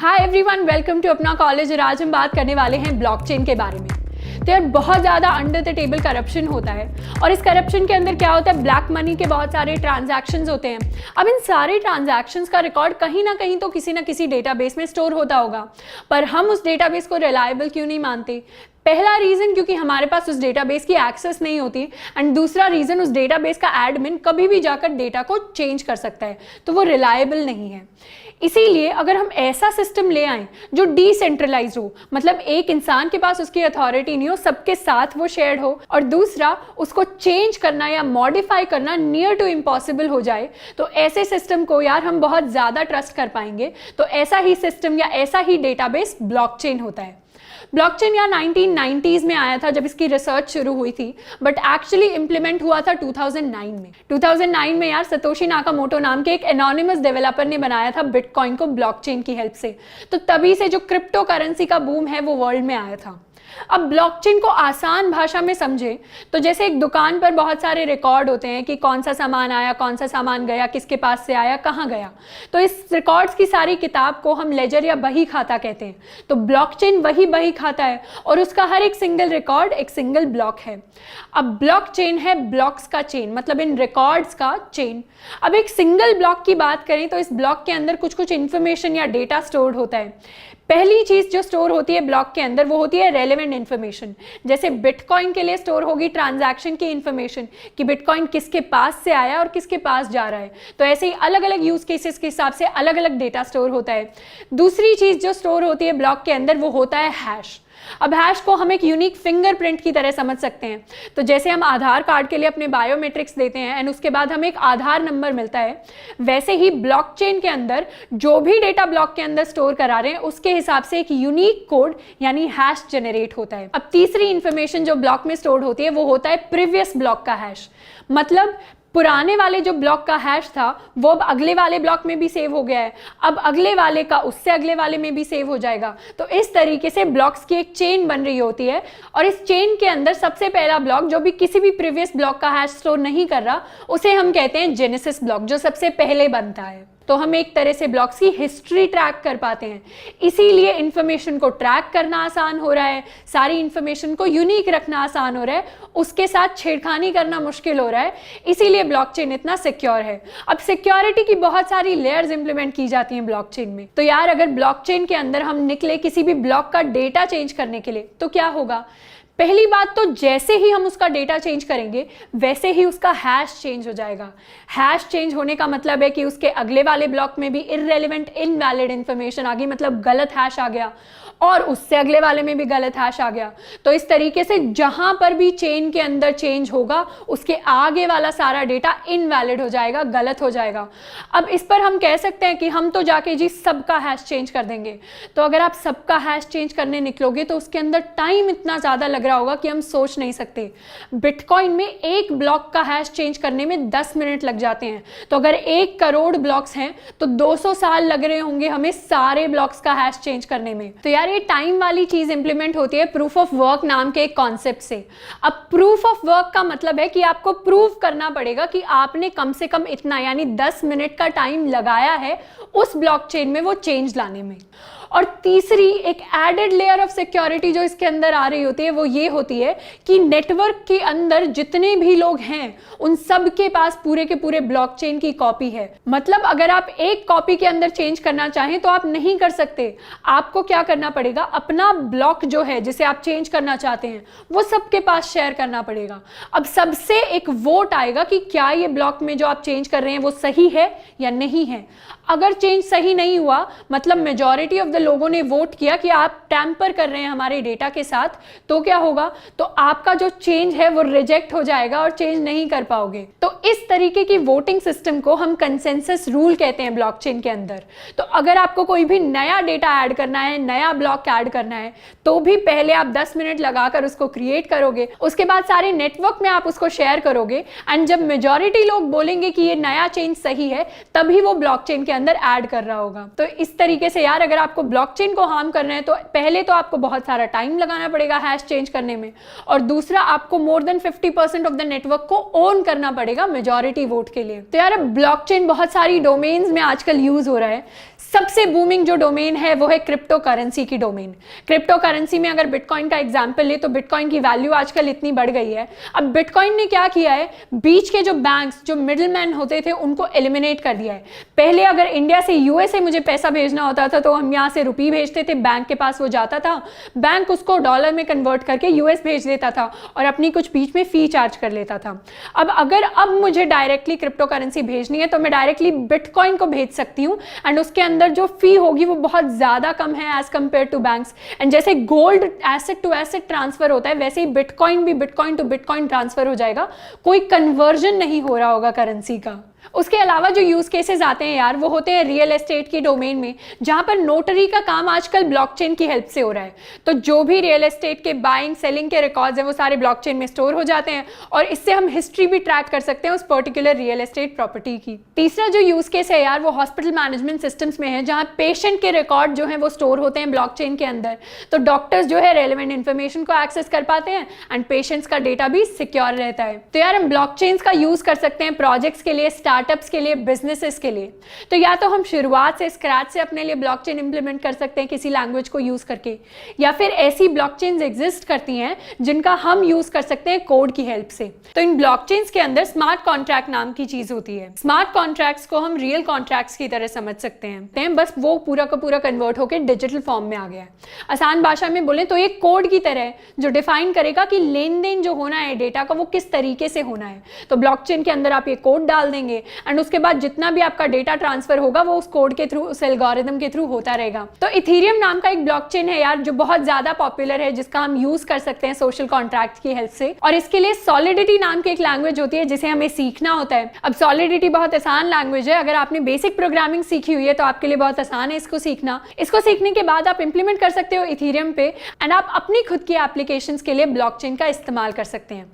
Hi everyone, welcome to अपना college. और आज हम बात करने वाले हैं ब्लॉकचेन के बारे में। तो यार बहुत ज़्यादा अंडर द टेबल करप्शन होता है और इस करप्शन के अंदर क्या होता है, ब्लैक मनी के बहुत सारे ट्रांजैक्शंस होते हैं। अब इन सारे ट्रांजैक्शंस का रिकॉर्ड कहीं ना कहीं तो किसी ना किसी डेटाबेस में स्टोर होता होगा, पर हम उस डेटाबेस को रिलायबल क्यों नहीं मानते? पहला रीज़न क्योंकि हमारे पास उस डेटाबेस की एक्सेस नहीं होती, एंड दूसरा रीज़न उस डेटाबेस का एडमिन कभी भी जाकर डेटा को चेंज कर सकता है, तो वो रिलायबल नहीं है। इसीलिए अगर हम ऐसा सिस्टम ले आएं जो डिसेंट्रलाइज हो, मतलब एक इंसान के पास उसकी अथॉरिटी नहीं हो, सबके साथ वो शेयर्ड हो, और दूसरा उसको चेंज करना या मॉडिफाई करना नियर टू इम्पॉसिबल हो जाए, तो ऐसे सिस्टम को यार हम बहुत ज़्यादा ट्रस्ट कर पाएंगे। तो ऐसा ही सिस्टम या ऐसा ही डेटाबेस ब्लॉकचेन होता है। ब्लॉकचेन या 1990s में आया था जब इसकी रिसर्च शुरू हुई थी, बट एक्चुअली इंप्लीमेंट हुआ था 2009 में। 2009 में यार सतोशी नाकामोटो नाम के एक एनोनिमस डेवलपर ने बनाया था बिटकॉइन को ब्लॉकचेन की हेल्प से। तो तभी से जो क्रिप्टो करेंसी का बूम है वो वर्ल्ड में आया था। अब ब्लॉकचेन को आसान भाषा में समझे तो जैसे एक दुकान पर बहुत सारे रिकॉर्ड होते हैं कि कौन सा सामान आया, कौन सा सामान गया, किसके पास से आया, कहाँ गया। तो इस रिकॉर्ड्स की सारी किताब को हम लेजर या बही खाता कहते हैं। तो ब्लॉकचेन वही बही खाता है और उसका हर एक सिंगल रिकॉर्ड एक सिंगल ब्लॉक है। अब ब्लॉकचेन है ब्लॉक्स का चेन, मतलब इन रिकॉर्ड्स का चेन। अब एक सिंगल ब्लॉक की बात करें तो इस ब्लॉक के अंदर कुछ कुछ इंफॉर्मेशन या डेटा स्टोर्ड होता है। पहली चीज जो स्टोर होती है ब्लॉक के अंदर वो होती है रेलेवेंट इन्फॉर्मेशन। जैसे बिटकॉइन के लिए स्टोर होगी ट्रांजैक्शन की इन्फॉर्मेशन कि बिटकॉइन किसके पास से आया और किसके पास जा रहा है। तो ऐसे ही अलग अलग यूज केसेस के हिसाब से अलग अलग डेटा स्टोर होता है। दूसरी चीज जो स्टोर होती है ब्लॉक के अंदर वो होता है हैश। अब हैश को हम एक यूनिक फिंगरप्रिंट की तरह समझ सकते हैं। तो जैसे हम आधार कार्ड के लिए अपने बायोमेट्रिक्स देते हैं एंड उसके बाद हमें एक आधार नंबर मिलता है, वैसे ही ब्लॉकचेन के अंदर जो भी डेटा ब्लॉक के अंदर स्टोर करा रहे हैं उसके हिसाब से एक यूनिक कोड यानी हैश जनरेट होता है। अब तीसरी इंफॉर्मेशन जो ब्लॉक में स्टोर होती है वो होता है प्रीवियस ब्लॉक का हैश। मतलब पुराने वाले जो ब्लॉक का हैश था वो अब अगले वाले ब्लॉक में भी सेव हो गया है, अब अगले वाले का उससे अगले वाले में भी सेव हो जाएगा। तो इस तरीके से ब्लॉक्स की एक चेन बन रही होती है और इस चेन के अंदर सबसे पहला ब्लॉक जो भी किसी भी प्रीवियस ब्लॉक का हैश स्टोर नहीं कर रहा उसे हम कहते हैं जेनेसिस ब्लॉक, जो सबसे पहले बनता है। तो हम एक तरह से ब्लॉक्स की हिस्ट्री ट्रैक कर पाते हैं। इसीलिए इंफॉर्मेशन को ट्रैक करना आसान हो रहा है, सारी इंफॉर्मेशन को यूनिक रखना आसान हो रहा है, उसके साथ छेड़खानी करना मुश्किल हो रहा है। इसीलिए ब्लॉकचेन इतना सिक्योर है। अब सिक्योरिटी की बहुत सारी लेयर्स इंप्लीमेंट की जाती हैं ब्लॉकचेन में। तो यार अगर ब्लॉकचेन के अंदर हम निकले किसी भी ब्लॉक का डेटा चेंज करने के लिए तो क्या होगा? पहली बात तो जैसे ही हम उसका डेटा चेंज करेंगे वैसे ही उसका हैश चेंज हो जाएगा। हैश चेंज होने का मतलब है कि उसके अगले वाले ब्लॉक में भी इररेलेवेंट इनवैलिड इंफॉर्मेशन आ गई, मतलब गलत हैश आ गया, और उससे अगले वाले में भी गलत हैश आ गया। तो इस तरीके से जहां पर भी चेन के अंदर चेंज होगा उसके आगे वाला सारा डेटा इनवैलिड हो जाएगा, गलत हो जाएगा। अब इस पर हम कह सकते हैं कि हम तो जाके जी सबका हैश चेंज कर देंगे। तो अगर आप सबका हैश चेंज करने निकलोगे तो उसके अंदर टाइम इतना ज़्यादा लग रहा होगा कि हम सोच नहीं सकते। बिटकॉइन में एक ब्लॉक का हैश चेंज करने में 10 मिनट लग जाते हैं। तो अगर 1 करोड़ ब्लॉक्स हैं तो 200 साल लग रहे होंगे हमें सारे ब्लॉक्स का हैश चेंज करने में। तो यार ये टाइम वाली चीज इंप्लीमेंट होती है प्रूफ ऑफ वर्क नाम के एक कॉन्सेप्ट से। अब प्रूफ ऑफ वर्क का मतलब है कि आपको प्रूव करना पड़ेगा कि आपने कम से कम इतना यानी 10 मिनट का टाइम लगाया है उस ब्लॉकचेन में वो चेंज लाने में। और तीसरी एक एडेड लेयर ऑफ सिक्योरिटी जो इसके अंदर आ रही होती है वो ये होती है कि नेटवर्क के अंदर जितने भी लोग हैं उन सब के पास पूरे के पूरे ब्लॉकचेन की कॉपी है। मतलब अगर आप एक कॉपी के अंदर चेंज करना चाहें तो आप नहीं कर सकते। आपको क्या करना पड़ेगा, अपना ब्लॉक जो है जिसे आप चेंज करना चाहते हैं वो सबके पास शेयर करना पड़ेगा। अब सबसे एक वोट आएगा कि क्या ये ब्लॉक में जो आप चेंज कर रहे हैं वो सही है या नहीं है। अगर चेंज सही नहीं हुआ, मतलब मेजॉरिटी ऑफ द लोगों ने वोट किया कि आप टैम्पर कर रहे हैं हमारे डेटा के साथ, तो क्या होगा, तो आपका जो चेंज है वो रिजेक्ट हो जाएगा और चेंज नहीं कर पाओगे। तो इस तरीके की वोटिंग सिस्टम को हम कंसेंसस रूल कहते हैं ब्लॉकचेन के अंदर। तो अगर आपको कोई भी नया डेटा ऐड करना है, नया ब्लॉक ऐड करना है, तो भी पहले आप 10 मिनट लगाकर उसको क्रिएट करोगे, उसके बाद सारे नेटवर्क में आप उसको शेयर करोगे, एंड जब मेजॉरिटी लोग बोलेंगे कि ये नया चेंज सही है तभी वो ब्लॉकचेन के अंदर ऐड कर रहा होगा। तो इस तरीके से यार अगर आपको ब्लॉकचेन को हार्म करना है तो पहले तो आपको बहुत सारा टाइम लगाना पड़ेगा हैश चेंज करने में, और दूसरा आपको more than 50% of the network को ओन करना पड़ेगा मेजॉरिटी वोट के लिए। तो यार ब्लॉकचेन बहुत सारी डोमेन्स में आजकल यूज हो रहा है। सबसे बूमिंग जो डोमेन है वो है क्रिप्टो करेंसी की डोमेन। क्रिप्टो करेंसी में अगर बिटकॉइन का एग्जांपल ले तो बिटकॉइन की वैल्यू आजकल इतनी बढ़ गई है। अब बिटकॉइन ने क्या किया है, बीच के जो बैंक्स, जो मिडिलमैन होते थे, उनको एलिमिनेट कर दिया है। पहले अगर इंडिया से यूएसए मुझे पैसा भेजना होता था तो हम यहाँ से रुपये भेजते थे, बैंक के पास वो जाता था, बैंक उसको डॉलर में कन्वर्ट करके यूएस भेज देता था और अपनी कुछ बीच में फी चार्ज कर लेता था। अब मुझे डायरेक्टली क्रिप्टो करेंसी भेजनी है तो मैं डायरेक्टली बिटकॉइन को भेज सकती हूँ एंड उसके अंदर जो फी होगी वो बहुत ज़्यादा कम है as compare to banks. And जैसे gold asset to asset transfer होता है, वैसे ही बिटकॉइन भी बिटकॉइन टू बिटकॉइन ट्रांसफर हो जाएगा, कोई कन्वर्जन नहीं हो रहा होगा करेंसी का। उसके अलावा जो यूज केसेस आते हैं यार, वो होते हैं रियल एस्टेट की डोमेन में, जहां पर नोटरी का काम आजकल ब्लॉकचेन की हेल्प से हो रहा है। तो जो भी रियल एस्टेट के बाइंग सेलिंग के रिकॉर्ड्स हैं वो सारे ब्लॉकचेन में स्टोर हो जाते हैं और इससे हम हिस्ट्री भी ट्रैक कर सकते हैं उस पर्टिकुलर रियल एस्टेट प्रॉपर्टी की। तीसरा जो यूज केस है यार, वो हॉस्पिटल मैनेजमेंट सिस्टम्स में है, जहां पेशेंट के रिकॉर्ड जो है वो स्टोर होते हैं ब्लॉकचेन के अंदर। तो डॉक्टर्स जो है रेलेवेंट इन्फॉर्मेशन को एक्सेस कर पाते हैं एंड पेशेंट्स का डेटा भी सिक्योर रहता है। तो यार हम ब्लॉकचेन्स का यूज कर सकते हैं प्रोजेक्ट्स के लिए, स्टार्टअप्स के लिए, बिजनेसेस के लिए। तो या तो हम शुरुआत से स्क्रैच से अपने लिए ब्लॉकचेन इंप्लीमेंट कर सकते हैं किसी लैंग्वेज को यूज करके, या फिर ऐसी ब्लॉकचेन्स एग्जिस्ट करती हैं जिनका हम यूज कर सकते हैं कोड की हेल्प से। तो इन ब्लॉकचेन्स के अंदर स्मार्ट कॉन्ट्रैक्ट नाम की चीज होती है। स्मार्ट कॉन्ट्रैक्ट्स को हम रियल कॉन्ट्रैक्ट्स की तरह समझ सकते हैं, बस वो पूरा का पूरा कन्वर्ट होकर डिजिटल फॉर्म में आ गया है। आसान भाषा में बोले तो ये कोड की तरह है जो डिफाइन करेगा कि लेन देन जो होना है डेटा का वो किस तरीके से होना है। तो ब्लॉकचेन के अंदर आप ये कोड डाल देंगे एंड उसके बाद जितना भी आपका डेटा ट्रांसफर होगा वो उस कोड के थ्रू, उस एल्गोरिथम के थ्रू होता रहेगा। तो इथेरियम नाम का एक ब्लॉकचेन है यार जो बहुत ज्यादा पॉपुलर है, जिसका हम यूज कर सकते हैं सोशल कॉन्ट्रैक्ट की हेल्प से। और इसके लिए सॉलिडिटी नाम की एक लैंग्वेज होती है जिसे हमें सीखना होता है। अब सॉलिडिटी बहुत आसान लैंग्वेज है, अगर आपने बेसिक प्रोग्रामिंग सीखी हुई है तो आपके लिए बहुत आसान है इसको सीखना। इसको सीखने के बाद आप इंप्लीमेंट कर सकते हो इथेरियम पे एंड आप अपनी खुद की एप्लीकेशंस के लिए ब्लॉकचेन का इस्तेमाल कर सकते हैं।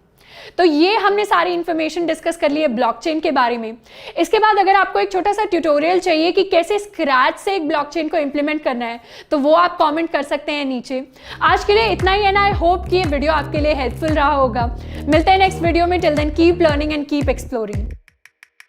तो ये हमने सारी इंफॉर्मेशन डिस्कस कर ली है ब्लॉकचेन के बारे में। इसके बाद अगर आपको एक छोटा सा ट्यूटोरियल चाहिए कि कैसे स्क्रैच से एक ब्लॉकचेन को इंप्लीमेंट करना है तो वो आप कमेंट कर सकते हैं नीचे। आज के लिए इतना ही है ना। आई होप कि ये वीडियो आपके लिए हेल्पफुल रहा होगा। मिलते हैं नेक्स्ट वीडियो में। Till then keep learning and keep exploring.